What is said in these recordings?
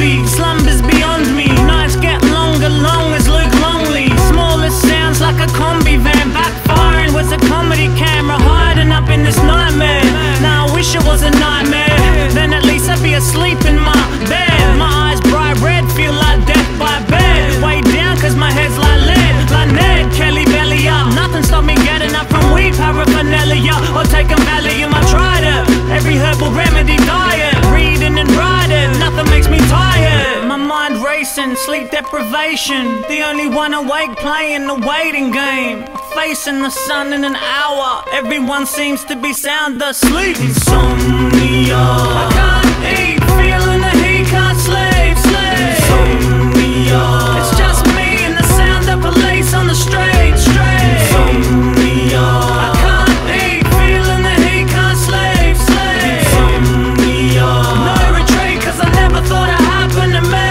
lonely. Slumbers beyond me, nights get longer, long as Luke Longley. Smallest sounds like a combi van, backfiring was a comedy camera, hiding up in this nightmare. Now I wish it was a nightmare, then at least I'd be asleep in my bed. My eyes bright red, feel like death by bed. Way down cause my head's like lead, like Ned Kelly belly up. Nothing stopped me getting up from weed paraphernalia or taking Valium. I tried it, every herbal remedy diet, reading and writing, nothing makes me tired. My mind racing, sleep deprivation, the only one awake playing the waiting game. Facing the sun in an hour, everyone seems to be sound asleep. Insomnia, I can't eat, feeling the heat, can't sleep, sleep. Insomnia, it's just me and the sound of police on the street, street. Insomnia, I can't eat, feeling the heat, can't sleep, sleep. Insomnia, no retreat cause I never thought it happened to me.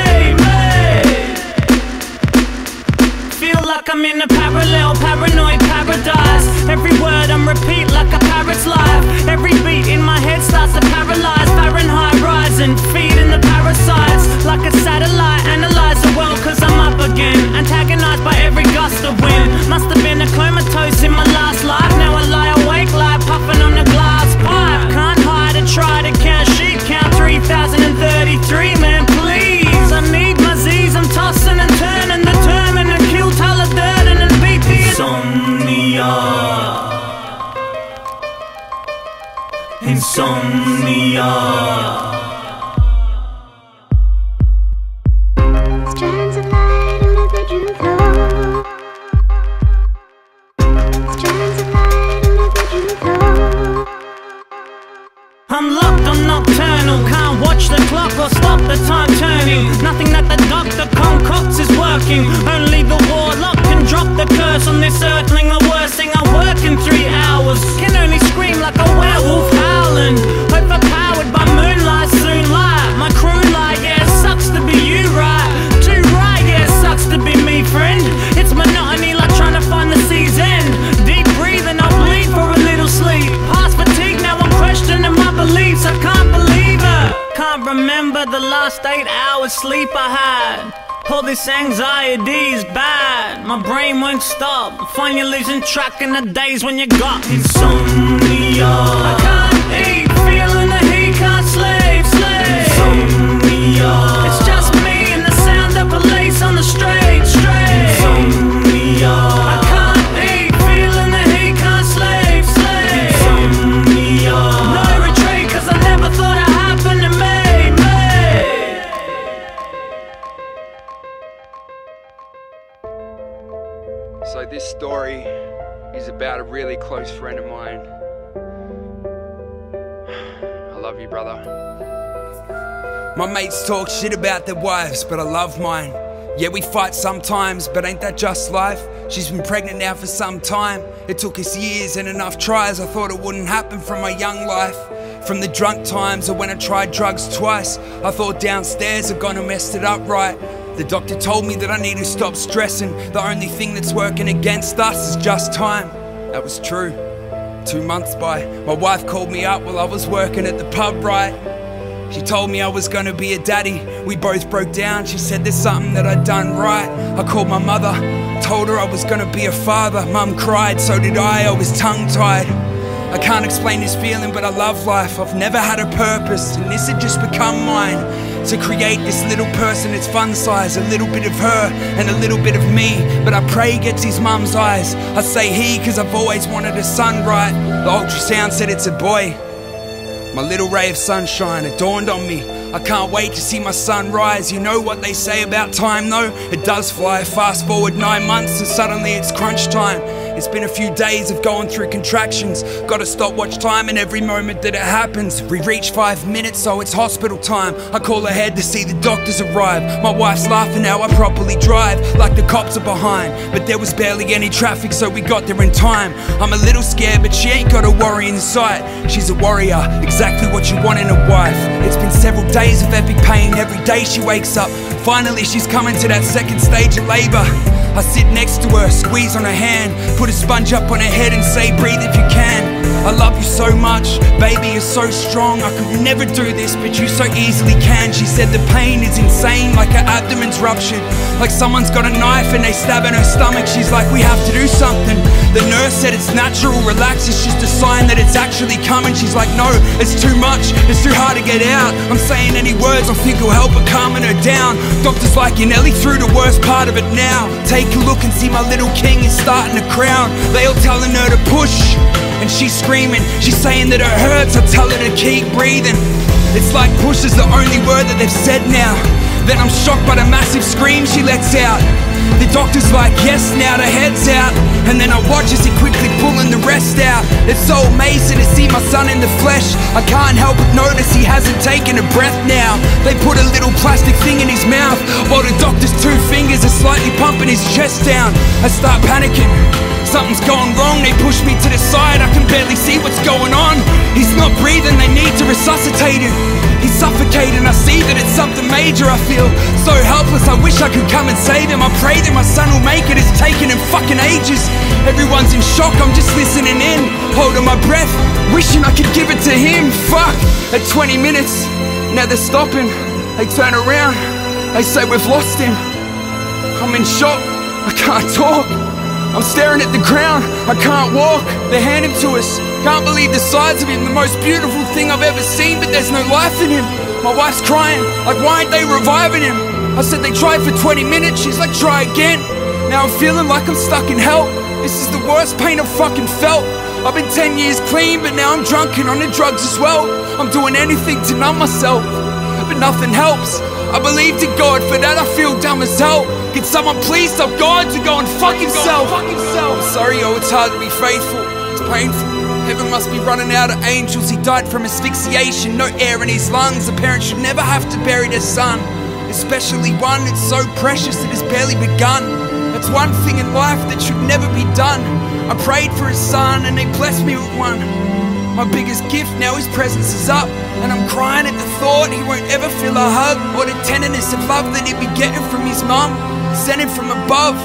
Feel like I'm in a parallel, paranoid paradise. Every word I'm repeat like a parrot's life. Every beat in my head starts to paralyze. Fahrenheit rising, feeding the parasites. Like a satellite, analyze the world cause I'm up again. Antagonized by every gust of wind. Must have been a comatose in my last life. Now I lie awake like puffing on a glass pipe. Can't hide and try to count sheep. Count 3033, man please. I need my Z's, I'm tossing and turning, determined to kill Tyler Durden and beat the insomnia. Insomnia. Strands of light on the bedroom floor. Strands of light on the bedroom floor. I'm locked on nocturnal, can't watch the clock or stop the time turning. Nothing that the doctor concocts is working. Only the warlock can drop the curse on this earthling. The worst thing I work in 3 hours. Can only scream like a werewolf howling. Overpowered by moonlight, soon light. My crew like, yeah, it sucks to be you, right? Too right, yeah, it sucks to be me, friend. It's monotony like trying to find the sea's end. Deep breathing, I'll bleed for a little sleep. Past fatigue, now I'm questioning my beliefs. I can't believe it. Can't remember the last 8 hours sleep I had. All this anxiety is bad. My brain won't stop. Find you losing track in the days when you got insomnia. I can't eat, feeling the heat, can't sleep, sleep. Insomnia, it's just me and the sound of police on the street, street. Insomnia, I can't eat, feeling the heat, can't sleep, sleep. Insomnia, no retreat cause I never thought it happened to me. So this story is about a really close friend of mine. I love you, brother. My mates talk shit about their wives, but I love mine. Yeah, we fight sometimes, but ain't that just life? She's been pregnant now for some time. It took us years and enough tries. I thought it wouldn't happen from my young life. From the drunk times or when I tried drugs twice. I thought downstairs I'd gone and messed it up right. The doctor told me that I need to stop stressing. The only thing that's working against us is just time. That was true. 2 months by, my wife called me up while I was working at the pub, right? She told me I was gonna be a daddy. We both broke down. She said there's something that I'd done right. I called my mother, told her I was gonna be a father. Mum cried, so did I was tongue-tied. I can't explain this feeling, but I love life. I've never had a purpose, and this had just become mine. To create this little person, it's fun size. A little bit of her and a little bit of me, but I pray he gets his mum's eyes. I say he cause I've always wanted a son, right? The ultrasound said it's a boy. My little ray of sunshine, it dawned on me. I can't wait to see my son rise. You know what they say about time though? It does fly. Fast forward 9 months and suddenly it's crunch time. It's been a few days of going through contractions. Gotta stop, watch time in every moment that it happens. We reach 5 minutes, so it's hospital time. I call ahead to see the doctors arrive. My wife's laughing now I properly drive, like the cops are behind. But there was barely any traffic, so we got there in time. I'm a little scared, but she ain't got a worry in sight. She's a warrior, exactly what you want in a wife. It's been several days of epic pain. Every day she wakes up, finally she's coming to that second stage of labour. I sit next to her, squeeze on her hand, put a sponge up on her head and say, breathe if you can. I love you so much, baby, you're so strong. I could never do this, but you so easily can. She said the pain is insane, like her abdomen's ruptured, like someone's got a knife and they stab in her stomach. She's like, we have to do something. The nurse said it's natural, relax, it's just a sign that it's actually coming. She's like, no, it's too much, it's too hard to get out. I'm saying any words I think will help her, calming her down. Doctor's like, you're nearly through the worst part of it now. Take a look and see my little king is starting to crown. They all telling her to push, and she's screaming, she's saying that it hurts. I tell her to keep breathing. It's like push is the only word that they've said now. Then I'm shocked by the massive scream she lets out. The doctor's like, yes, now the head's out. And then I watch as he quickly pulling the rest out. It's so amazing to see my son in the flesh. I can't help but notice he hasn't taken a breath now. They put a little plastic thing in his mouth, while the doctor's 2 fingers are slightly pumping his chest down. I start panicking, something's gone wrong. They push me to the side, I can barely see what's going on. He's not breathing, they need to resuscitate him. He's suffocating, I see that it's something major. I feel so helpless, I wish I could come and save him. I pray that my son will make it, it's taking him fucking ages. Everyone's in shock, I'm just listening in, holding my breath, wishing I could give it to him. Fuck, at 20 minutes, now they're stopping. They turn around, they say we've lost him. I'm in shock, I can't talk. I'm staring at the ground, I can't walk. They hand him to us, can't believe the size of him. The most beautiful thing I've ever seen, but there's no life in him. My wife's crying, like why aren't they reviving him? I said they tried for 20 minutes, she's like try again. Now I'm feeling like I'm stuck in hell. This is the worst pain I've fucking felt. I've been 10 years clean, but now I'm drunk and on the drugs as well. I'm doing anything to numb myself, but nothing helps. I believed in God, for that I feel dumb as hell. Can someone please stop God to go and fuck himself? I'm sorry, oh, it's hard to be faithful, it's painful. Heaven must be running out of angels. He died from asphyxiation, no air in his lungs. A parent should never have to bury their son, especially one that's so precious it has barely begun. That's one thing in life that should never be done. I prayed for his son and they blessed me with one. My biggest gift, now his presence is up, and I'm crying at the thought he won't ever feel a hug, or the tenderness of love that he'd be getting from his mum, sent him from above.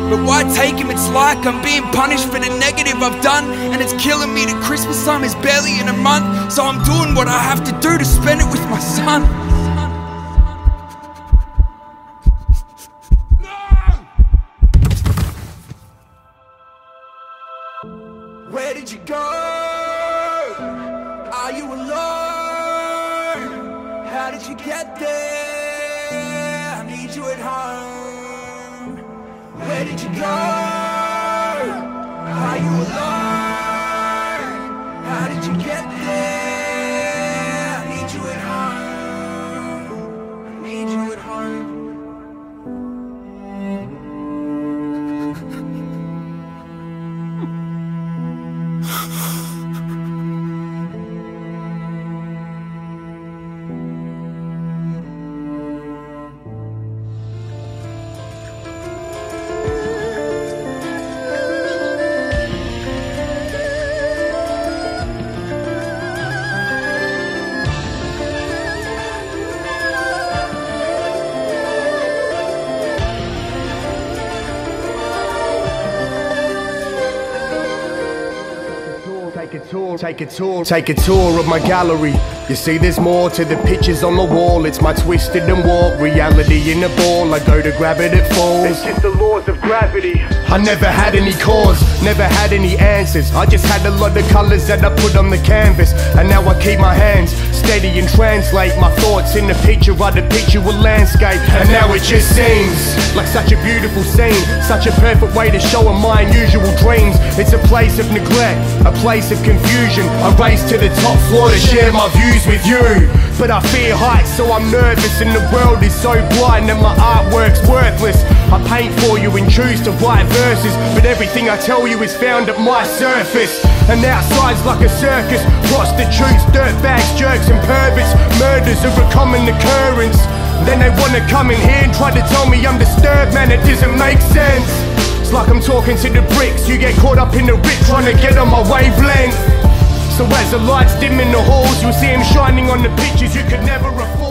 But why take him? It's like I'm being punished for the negative I've done, and it's killing me that Christmas time is barely in a month. So I'm doing what I have to do to spend it with my son. Where did you go? Are you alone? How did you get there? I need you at home. Where did you go? Are you alone? How did you get there? I need you at home. I need you at home. Take a tour of my gallery. You see there's more to the pictures on the wall. It's my twisted and warped reality in a ball. I go to grab it, it falls. It's just the laws of gravity. I never had any cause, never had any answers. I just had a lot of colours that I put on the canvas. And now I keep my hands steady and translate my thoughts in the picture. I depict you a landscape, and now it just seems like such a beautiful scene, such a perfect way to show my unusual dreams. It's a place of neglect, a place of confusion. I race to the top floor to share my views with you, but I fear heights, so I'm nervous, and the world is so blind and my artwork's worthless. I paint for you and choose to write verses, but everything I tell you is found at my surface. And outside's like a circus, prostitutes, dirtbags, jerks and perverts. Murders are a common occurrence. Then they wanna come in here and try to tell me I'm disturbed, man, it doesn't make sense. It's like I'm talking to the bricks, you get caught up in the rip trying to get on my wavelength. So as the lights dim in the halls, you'll see him shining on the pictures you could never afford.